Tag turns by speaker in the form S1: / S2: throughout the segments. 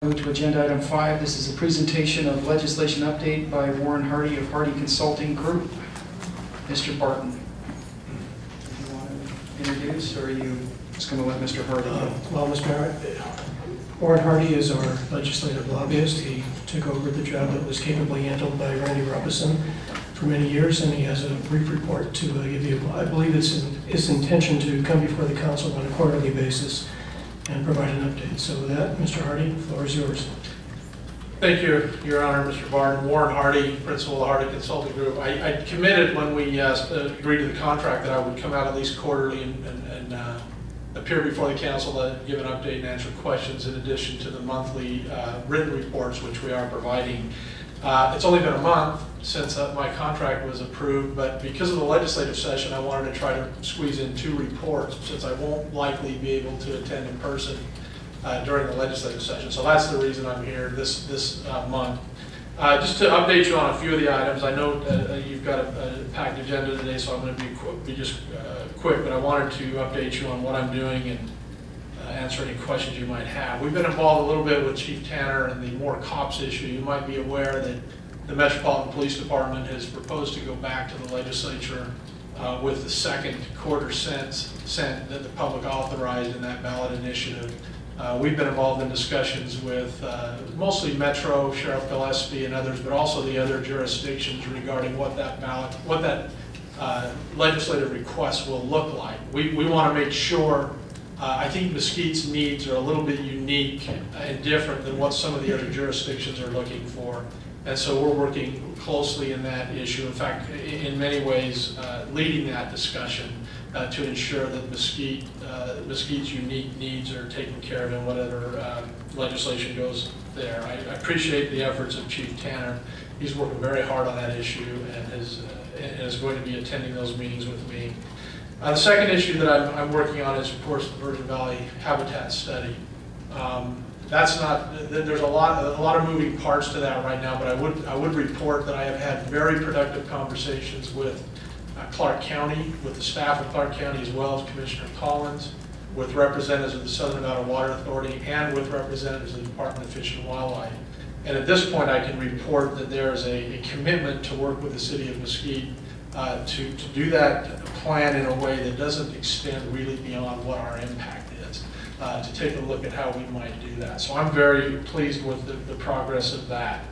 S1: Move to agenda item 5. This is a presentation of legislation update by Warren Hardy of Hardy Consulting Group. Mr. Barton, do you want to introduce, or are you just going to let Mr. Hardy go?
S2: Well, Mr. Mayor, Warren Hardy is our legislative lobbyist. He took over the job that was capably handled by Randy Robinson for many years, and he has a brief report to give you. I believe it's his intention to come before the council on a quarterly basis and provide an update. So with that, Mr. Hardy, the floor is yours.
S3: Thank you, Your Honor, Mr. Barton. Warren Hardy, Principal of the Hardy Consulting Group. I committed when we agreed to the contract that I would come out at least quarterly and appear before the council to give an update and answer questions in addition to the monthly written reports which we are providing. It's only been a month since my contract was approved, but because of the legislative session, I wanted to try to squeeze in 2 reports since I won't likely be able to attend in person during the legislative session. So that's the reason I'm here this month. Just to update you on a few of the items, I know you've got a packed agenda today, so I'm going to be just quick, but I wanted to update you on what I'm doing and answer any questions you might have. We've been involved a little bit with Chief Tanner and the more cops issue. You might be aware that the Metropolitan Police Department has proposed to go back to the legislature with the second quarter cent that the public authorized in that ballot initiative. We've been involved in discussions with mostly Metro, Sheriff Gillespie and others, but also the other jurisdictions regarding what that legislative request will look like. We want to make sure, I think Mesquite's needs are a little bit unique and different than what some of the other jurisdictions are looking for. And so we're working closely in that issue. In fact, in many ways, leading that discussion to ensure that Mesquite's unique needs are taken care of in whatever legislation goes there. I appreciate the efforts of Chief Tanner. He's working very hard on that issue and is going to be attending those meetings with me. The second issue that I'm working on is, of course, the Virgin Valley Habitat Study. There's a lot of moving parts to that right now, but I would report that I have had very productive conversations with Clark County, with the staff of Clark County, as well as Commissioner Collins, with representatives of the Southern Nevada Water Authority, and with representatives of the Department of Fish and Wildlife. And at this point, I can report that there is a commitment to work with the City of Mesquite to do that plan in a way that doesn't extend really beyond what our impact is, to take a look at how we might do that. So I'm very pleased with the progress of that.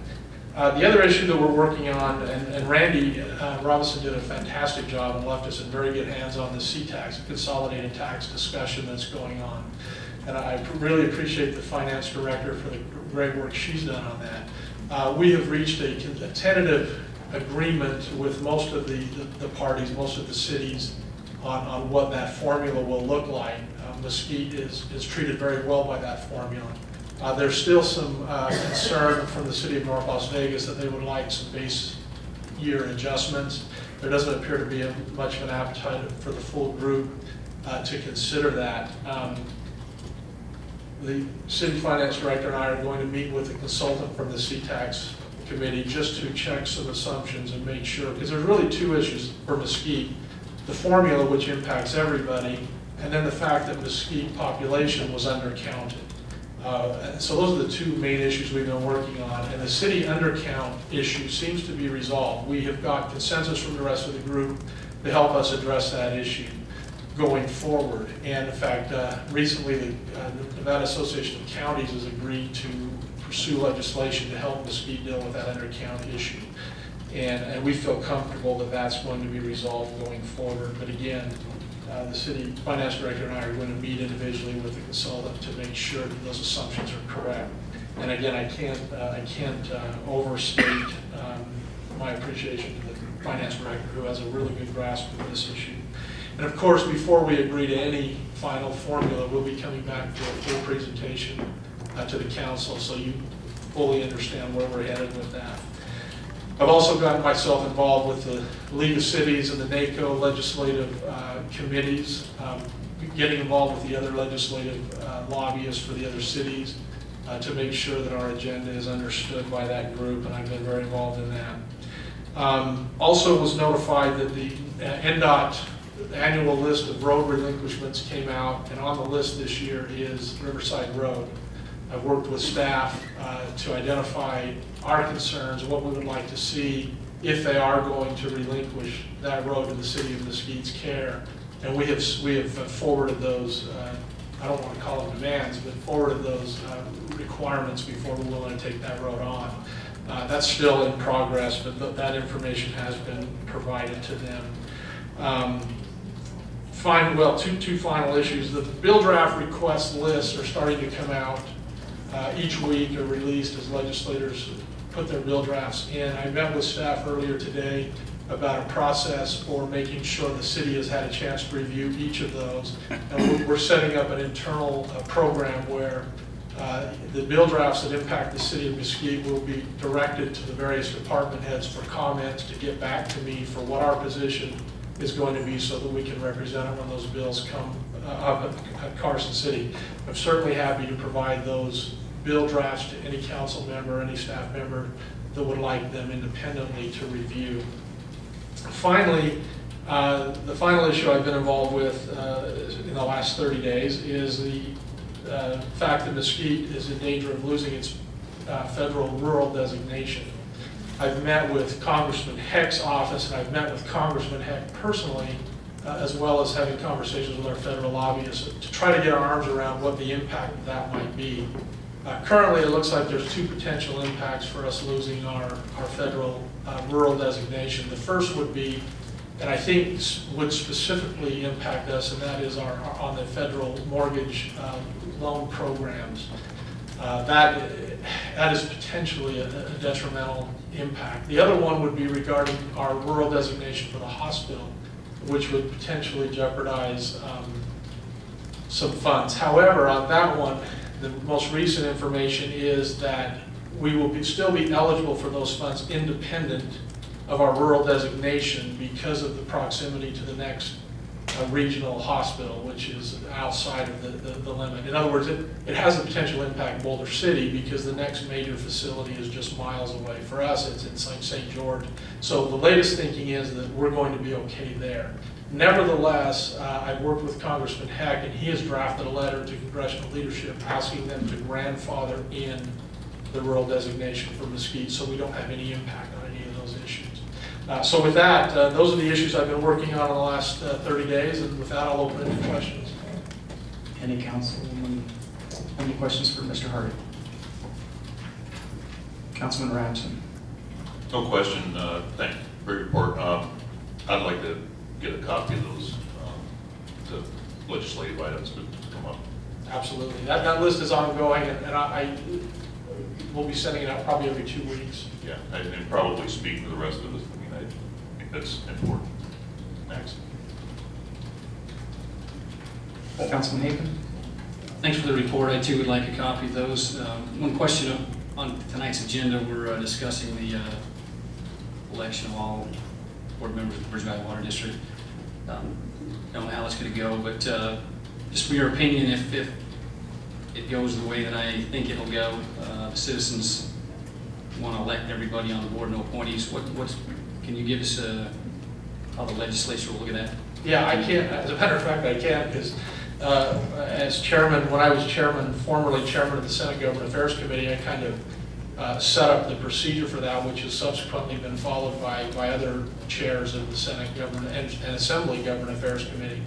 S3: The other issue that we're working on, and Randy Robinson did a fantastic job and left us in very good hands on the C-Tax, the consolidated tax discussion that's going on. And I really appreciate the finance director for the great work she's done on that. We have reached a tentative agreement with most of the parties, most of the cities, on what that formula will look like. Mesquite is treated very well by that formula. There's still some concern from the City of North Las Vegas that they would like some base year adjustments. There doesn't appear to be much of an appetite for the full group to consider that. The City Finance Director and I are going to meet with a consultant from the C-Tax Committee just to check some assumptions and make sure, because there's really 2 issues for Mesquite. The formula, which impacts everybody, and then the fact that Mesquite population was undercounted. So those are the 2 main issues we've been working on, and the city undercount issue seems to be resolved. We have got consensus from the rest of the group to help us address that issue going forward. And in fact, recently the Nevada Association of Counties has agreed to pursue legislation to help Mesquite deal with that undercount issue. And we feel comfortable that that's going to be resolved going forward. But again, the City Finance Director and I are going to meet individually with the consultant to make sure that those assumptions are correct. And again, I can't overstate my appreciation to the Finance Director, who has a really good grasp of this issue. And of course, before we agree to any final formula, we'll be coming back for a full presentation to the council, so you fully understand where we're headed with that. I've also gotten myself involved with the League of Cities and the NACO legislative committees, getting involved with the other legislative lobbyists for the other cities to make sure that our agenda is understood by that group, and I've been very involved in that. Also was notified that the NDOT annual list of road relinquishments came out, and on the list this year is Riverside Road. I've worked with staff to identify our concerns, what we would like to see if they are going to relinquish that road to the city of Mesquite's care. And we have forwarded those, I don't want to call them demands, but forwarded those requirements before we're willing to take that road on. That's still in progress, but that information has been provided to them. Two final issues. The bill draft request lists are starting to come out each week, or released as legislators put their bill drafts in. I met with staff earlier today about a process for making sure the city has had a chance to review each of those. And we're setting up an internal program where the bill drafts that impact the city of Mesquite will be directed to the various department heads for comments, to get back to me for what our position is going to be, so that we can represent it when those bills come up at Carson City. I'm certainly happy to provide those bill drafts to any council member, any staff member that would like them independently to review. Finally, the final issue I've been involved with in the last 30 days is the fact that Mesquite is in danger of losing its federal rural designation. I've met with Congressman Heck's office, and I've met with Congressman Heck personally, as well as having conversations with our federal lobbyists to try to get our arms around what the impact of that might be. Currently, it looks like there's two potential impacts for us losing our federal rural designation. The first would be, and I think would specifically impact us, and that is on the federal mortgage loan programs. That is potentially a detrimental impact. The other one would be regarding our rural designation for the hospital, which would potentially jeopardize some funds. However, on that one, the most recent information is that we will still be eligible for those funds independent of our rural designation because of the proximity to the next regional hospital, which is outside of the limit. In other words, it has a potential impact Boulder City because the next major facility is just miles away. For us, it's in St. George. So the latest thinking is that we're going to be okay there. Nevertheless, I've worked with Congressman Heck, and he has drafted a letter to congressional leadership asking them to grandfather in the rural designation for Mesquite so we don't have any impact on any of those issues. So with that, those are the issues I've been working on in the last 30 days, and with that, I'll open it to questions.
S1: Any councilman, any questions for Mr. Hardy? Councilman Ramson.
S4: No question. Thank you for your report. I'd like to get a copy of those the legislative items that come up.
S3: Absolutely. That list is ongoing, and I will be sending it out probably every 2 weeks.
S4: Yeah, and probably speak for the rest of us. I mean, I think that's important. Thanks.
S1: Councilman Hagan.
S5: Thanks for the report. I too would like a copy of those. One question on tonight's agenda, we're discussing the election of all board members of the Bridge Valley Water District. Don't know how it's going to go, but just for your opinion, if it goes the way that I think it'll go, the citizens want to elect everybody on the board, no appointees. Can you give us how the legislature will look at that?
S3: Yeah, I can't. As a matter of fact, I can't, because as chairman, when I was chairman, formerly chairman of the Senate Government Affairs Committee, I kind of set up the procedure for that, which has subsequently been followed by other chairs of the Senate Government and Assembly Government Affairs Committee.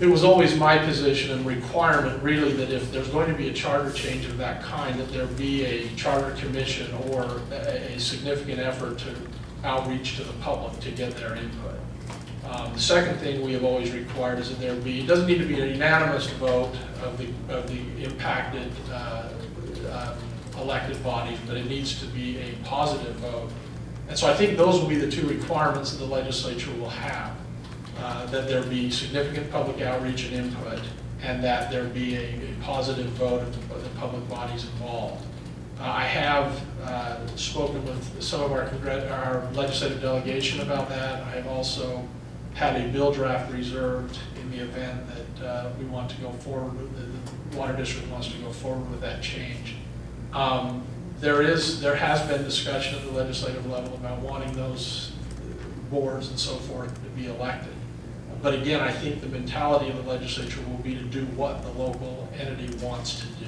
S3: It was always my position and requirement, really, that if there's going to be a charter change of that kind, that there be a charter commission or a significant effort to outreach to the public to get their input. The second thing we have always required is that there be, it doesn't need to be a unanimous vote of the impacted elected bodies, but it needs to be a positive vote. And so I think those will be the two requirements that the legislature will have. That there be significant public outreach and input, and that there be a positive vote of the public bodies involved. I have spoken with some of our legislative delegation about that. I have also had a bill draft reserved in the event that we want to go forward with, the Water District wants to go forward with that change. There has been discussion at the legislative level about wanting those boards and so forth to be elected. But again, I think the mentality of the legislature will be to do what the local entity wants to do.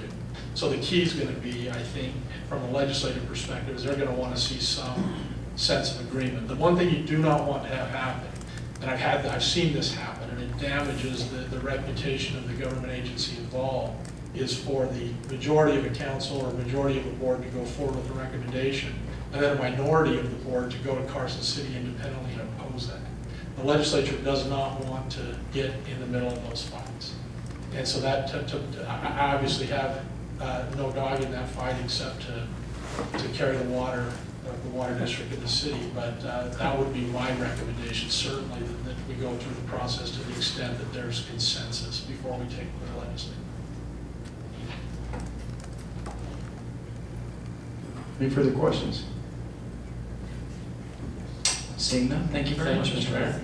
S3: So the key is going to be, I think, from a legislative perspective, is they're going to want to see some sense of agreement. The one thing you do not want to have happen, and I've seen this happen, and it damages the reputation of the government agency involved, is for the majority of a council or majority of a board to go forward with a recommendation, and then a minority of the board to go to Carson City independently and oppose that. The legislature does not want to get in the middle of those fights. And so that, I obviously have no dog in that fight except to carry the water district in the city, but that would be my recommendation, certainly, that we go through the process to the extent that there's consensus before we take it to the legislature.
S1: Any further questions? Seeing none, thank you very much, Mr. Mayor.